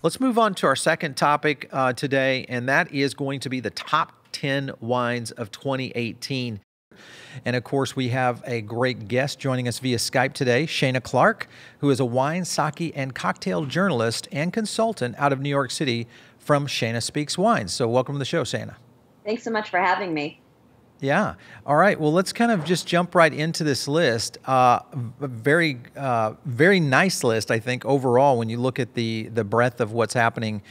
Let's move on to our second topic today, and that is going to be the top 10 wines of 2018. And of course, we have a great guest joining us via Skype today, Shana Clark, who is a wine, sake, and cocktail journalist and consultant out of New York City from Shana Speaks Wines. So welcome to the show, Shana. Thanks so much for having me. Yeah. All right. Well, let's kind of just jump right into this list. Very nice list, I think, overall, when you look at the breadth of what's happening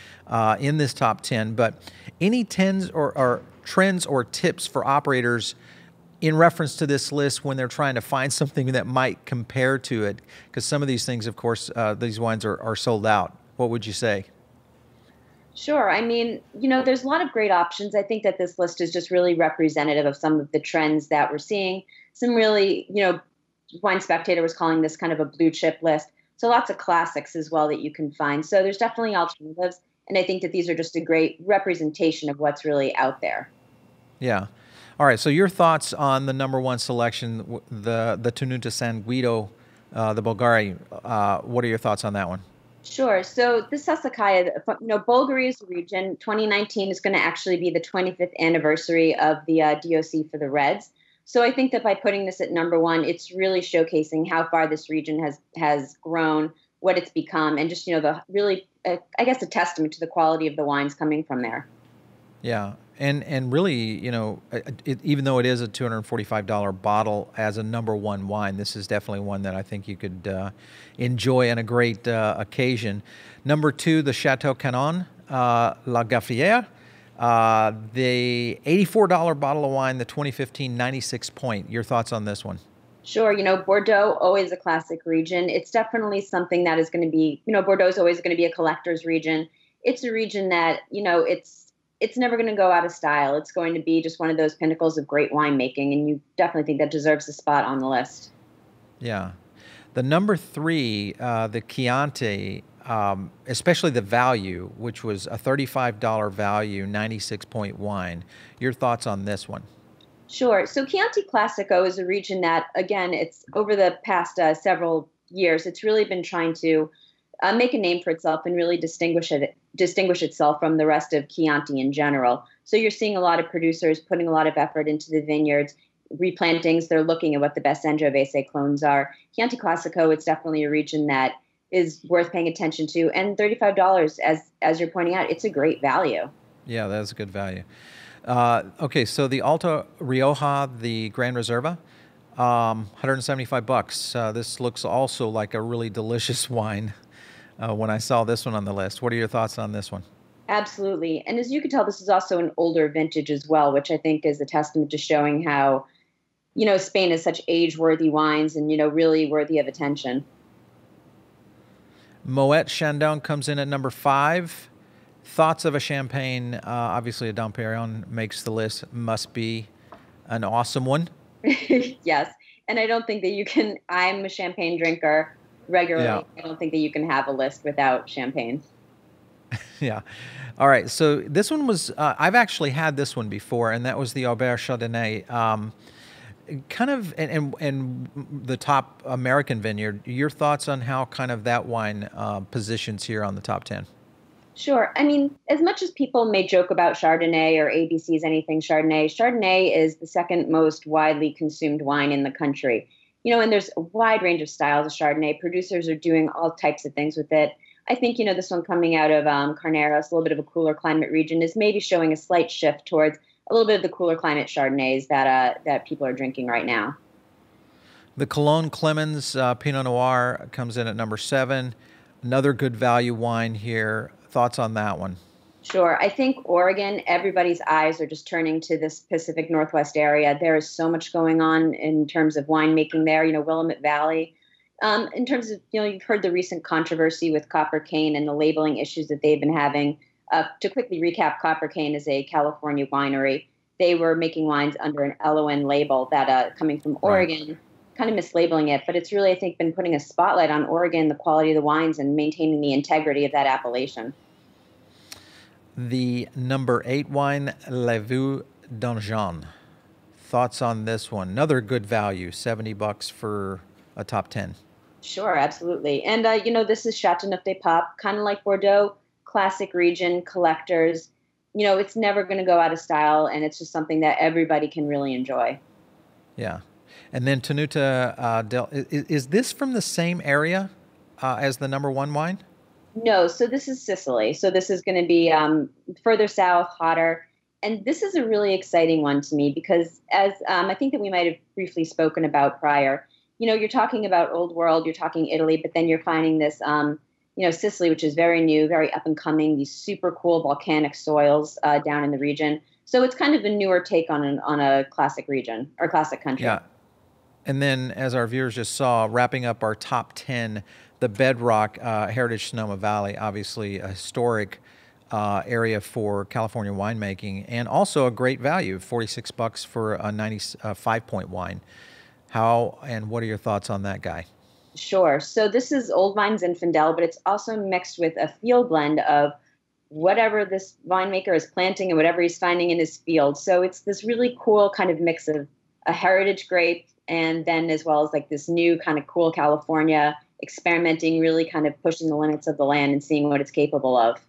in this top 10. But any trends or tips for operators in reference to this list when they're trying to find something that might compare to it? Because some of these things, of course, these wines are sold out. What would you say? Sure. I mean, there's a lot of great options. I think that this list is just really representative of some of the trends that we're seeing. Some really, Wine Spectator was calling this kind of a blue chip list. So lots of classics as well that you can find. So there's definitely alternatives. And I think that these are just a great representation of what's really out there. Yeah. All right. So your thoughts on the number one selection, the Tenuta San Guido, the Bolgheri. What are your thoughts on that one? Sure. So the Sassicaia, Bolgheri is the region. 2019 is going to actually be the 25th anniversary of the DOC for the Reds. So I think that by putting this at number one, it's really showcasing how far this region has grown, what it's become, and just, the really, I guess, a testament to the quality of the wines coming from there. Yeah. And really, even though it is a $245 bottle as a number one wine, this is definitely one that I think you could enjoy on a great occasion. Number two, the Château Canon-La Gaffelière, the $84 bottle of wine, the 2015 96 point. Your thoughts on this one? Sure. Bordeaux, always a classic region. It's definitely something that is going to be, Bordeaux is always going to be a collector's region. It's a region that, it's never going to go out of style. It's going to be just one of those pinnacles of great winemaking, and you definitely think that deserves a spot on the list. Yeah. The number three, the Chianti, especially the value, which was a $35 value, 96-point wine. Your thoughts on this one? Sure. So Chianti Classico is a region that, again, it's over the past several years, it's really been trying to make a name for itself and really distinguish itself from the rest of Chianti in general. So you're seeing a lot of producers putting a lot of effort into the vineyards, replantings. They're looking at what the best Sangiovese clones are. Chianti Classico, it's definitely a region that is worth paying attention to. And $35, as you're pointing out, it's a great value. Yeah, that's a good value. Okay, so the Alta Rioja, the Gran Reserva, $175. This looks also like a really delicious wine. When I saw this one on the list. What are your thoughts on this one? Absolutely. And as you can tell, this is also an older vintage as well, which I think is a testament to showing how, Spain has such age-worthy wines and, really worthy of attention. Moët Chandon comes in at number 5. Thoughts of a champagne. Obviously, a Dom Perignon makes the list. Must be an awesome one. Yes. And I don't think that I'm a champagne drinker regularly. Yeah. I don't think that you can have a list without champagne. Yeah. All right. So this one was, I've actually had this one before, and that was the Aubert Chardonnay. Kind of, and the top American vineyard. Your thoughts on how kind of that wine positions here on the top 10? Sure. I mean, as much as people may joke about Chardonnay or ABC's anything Chardonnay is the second most widely consumed wine in the country. And there's a wide range of styles of Chardonnay. Producers are doing all types of things with it. I think, this one coming out of Carneros, a little bit of a cooler climate region, is maybe showing a slight shift towards a little bit of the cooler climate Chardonnays that people are drinking right now. The Cologne Clemens Pinot Noir comes in at number 7. Another good value wine here. Thoughts on that one? Sure. I think Oregon, everybody's eyes are just turning to this Pacific Northwest area. There is so much going on in terms of winemaking there. Willamette Valley. In terms of, you've heard the recent controversy with Copper Cane and the labeling issues that they've been having. To quickly recap, Copper Cane is a California winery. They were making wines under an LON label that coming from Oregon, kind of mislabeling it. But it's really, I think, been putting a spotlight on Oregon, the quality of the wines, and maintaining the integrity of that appellation. The number 8 wine, Le Vieux Donjon. Thoughts on this one? Another good value, $70 for a top 10. Sure, absolutely. And, this is Châteauneuf-du-Pape, kind of like Bordeaux, classic region, collectors. It's never going to go out of style, and it's just something that everybody can really enjoy. Yeah. And then Tenuta, is this from the same area as the #1 wine? No, so this is Sicily. So this is going to be further south, hotter. And this is a really exciting one to me because, as I think that we might have briefly spoken about prior, you're talking about Old World, you're talking Italy, but then you're finding this, Sicily, which is very new, very up and coming, these super cool volcanic soils down in the region. So it's kind of a newer take on a classic region or classic country. Yeah. And then, as our viewers just saw, wrapping up our top 10, the Bedrock Heritage Sonoma Valley, obviously a historic area for California winemaking, and also a great value, $46 for a 95-point wine. How and what are your thoughts on that guy? Sure. So this is Old Vine Zinfandel, but it's also mixed with a field blend of whatever this winemaker is planting and whatever he's finding in his field. So it's this really cool kind of mix of a heritage grape and then as well as like this new kind of cool California experimenting, really kind of pushing the limits of the land and seeing what it's capable of.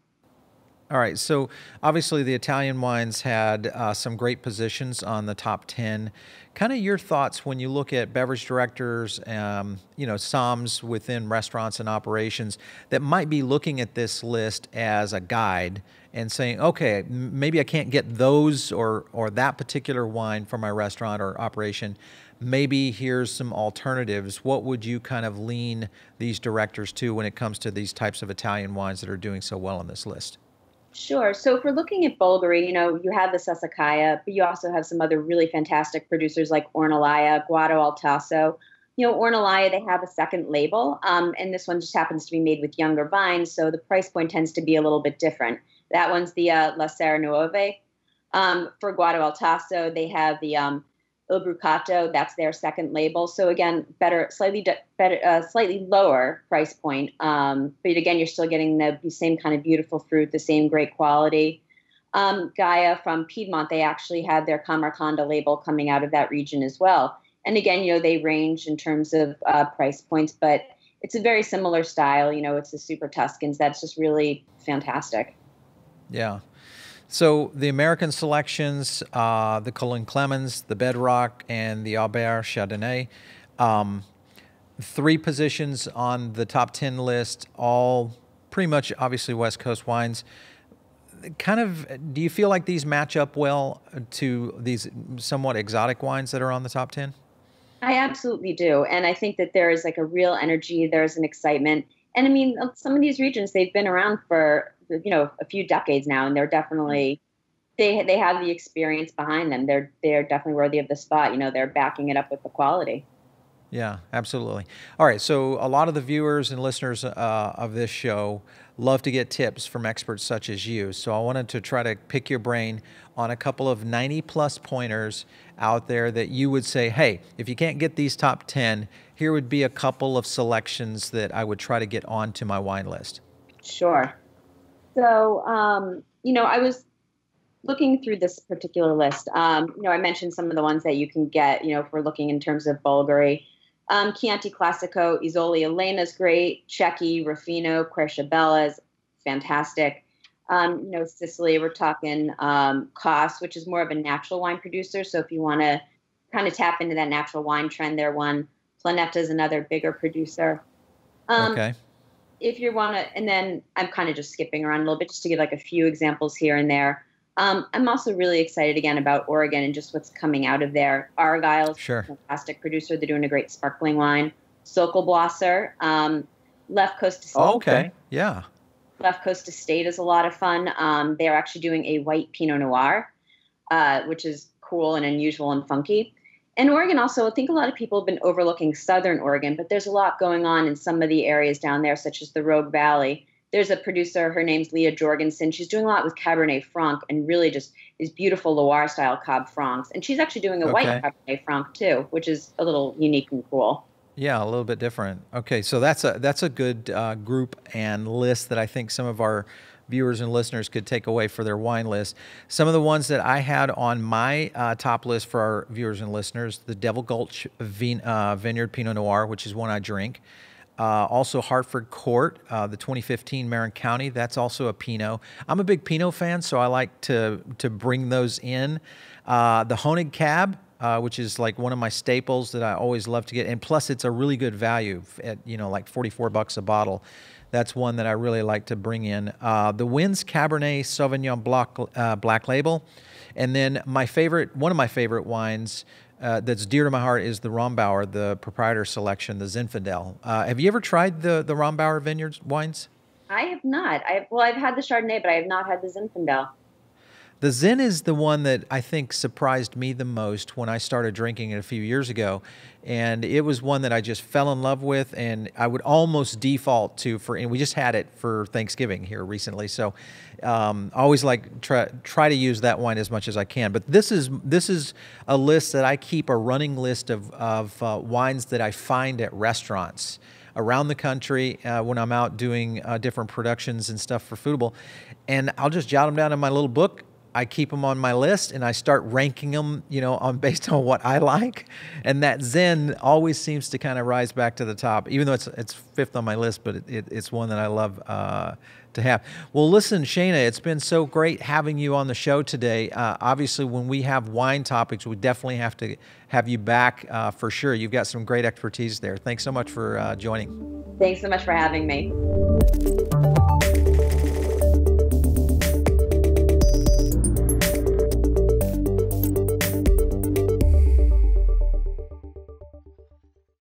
All right, so obviously the Italian wines had some great positions on the top 10. Kind of your thoughts when you look at beverage directors, somms within restaurants and operations that might be looking at this list as a guide and saying, okay, maybe I can't get those or that particular wine for my restaurant or operation. Maybe here's some alternatives. What would you kind of lean these directors to when it comes to these types of Italian wines that are doing so well on this list? Sure. So if we're looking at Bolgheri, you have the Sassicaia, but you also have some other really fantastic producers like Ornellaia, Guado Altasso. Ornellaia, they have a second label, and this one just happens to be made with younger vines, so the price point tends to be a little bit different. That one's the La Serra Nuove. For Guado Altasso, they have the Il Brucato. That's their second label. So again, slightly lower price point. But again, you're still getting the same kind of beautiful fruit, the same great quality. Gaia from Piedmont, they actually had their Camarconda label coming out of that region as well. And again, they range in terms of price points, but it's a very similar style. It's the Super Tuscans. That's just really fantastic. Yeah. So the American selections, the Clemens, the Bedrock, and the Aubert Chardonnay, 3 positions on the top 10 list, all pretty much obviously West Coast wines. Kind of, do you feel like these match up well to these somewhat exotic wines that are on the top 10? I absolutely do. And I think that there is like a real energy, there's an excitement. And I mean, some of these regions, they've been around for a few decades now, and they're definitely they have the experience behind them. They're definitely worthy of the spot. They're backing it up with the quality. Yeah, absolutely. All right, so a lot of the viewers and listeners of this show love to get tips from experts such as you. So I wanted to try to pick your brain on a couple of 90-plus pointers out there that you would say, hey, if you can't get these top 10, here would be a couple of selections that I would try to get onto my wine list. Sure. So, I was looking through this particular list. I mentioned some of the ones that you can get, if we're looking in terms of Bolgheri. Chianti Classico, Isole Elena's great. Cecchi, Ruffino, Querciabella's fantastic. Sicily, we're talking Cos, which is more of a natural wine producer. So if you want to kind of tap into that natural wine trend, they're one. Planeta is another bigger producer. Okay. If you want to, and then I'm kind of just skipping around a little bit just to give like a few examples here and there. I'm also really excited again about Oregon and just what's coming out of there. Argyle's Sure. a fantastic producer. They're doing a great sparkling wine. Sokolblosser, Left Coast Estate. Oh, okay. Yeah. Left Coast Estate is a lot of fun. They're actually doing a white Pinot Noir, which is cool and unusual and funky. And Oregon also, I think a lot of people have been overlooking Southern Oregon, but there's a lot going on in some of the areas down there, such as the Rogue Valley. There's a producer, her name's Leah Jorgensen. She's doing a lot with Cabernet Franc and really just these beautiful Loire-style Cab Francs. And she's actually doing a white Cabernet Franc too, which is a little unique and cool. Yeah, a little bit different. Okay, so that's a good group and list that I think some of our viewers and listeners could take away for their wine list. Some of the ones that I had on my top list for our viewers and listeners, the Devil Gulch Vineyard Pinot Noir, which is one I drink. Also Hartford Court, the 2015 Marin County. That's also a Pinot. I'm a big Pinot fan, so I like to bring those in. The Honig Cab, which is like one of my staples that I always love to get. And plus it's a really good value at, like $44 a bottle. That's one that I really like to bring in. The Wynn's Cabernet Sauvignon Black Label. And then one of my favorite wines that's dear to my heart is the Rombauer, the proprietor selection, the Zinfandel. Have you ever tried the Rombauer Vineyards wines? I have not. I've had the Chardonnay, but I have not had the Zinfandel. The Zin is the one that I think surprised me the most when I started drinking it a few years ago. And it was one that I just fell in love with, and I would almost default to and we just had it for Thanksgiving here recently. So I always like try to use that wine as much as I can. But this is a list that I keep, a running list of wines that I find at restaurants around the country when I'm out doing different productions and stuff for Foodable. And I'll just jot them down in my little book. I keep them on my list and I start ranking them, based on what I like. And that Zen always seems to kind of rise back to the top, even though it's fifth on my list, but it's one that I love to have. Well, listen, Shana, it's been so great having you on the show today. Obviously, when we have wine topics, we definitely have to have you back for sure. You've got some great expertise there. Thanks so much for joining. Thanks so much for having me.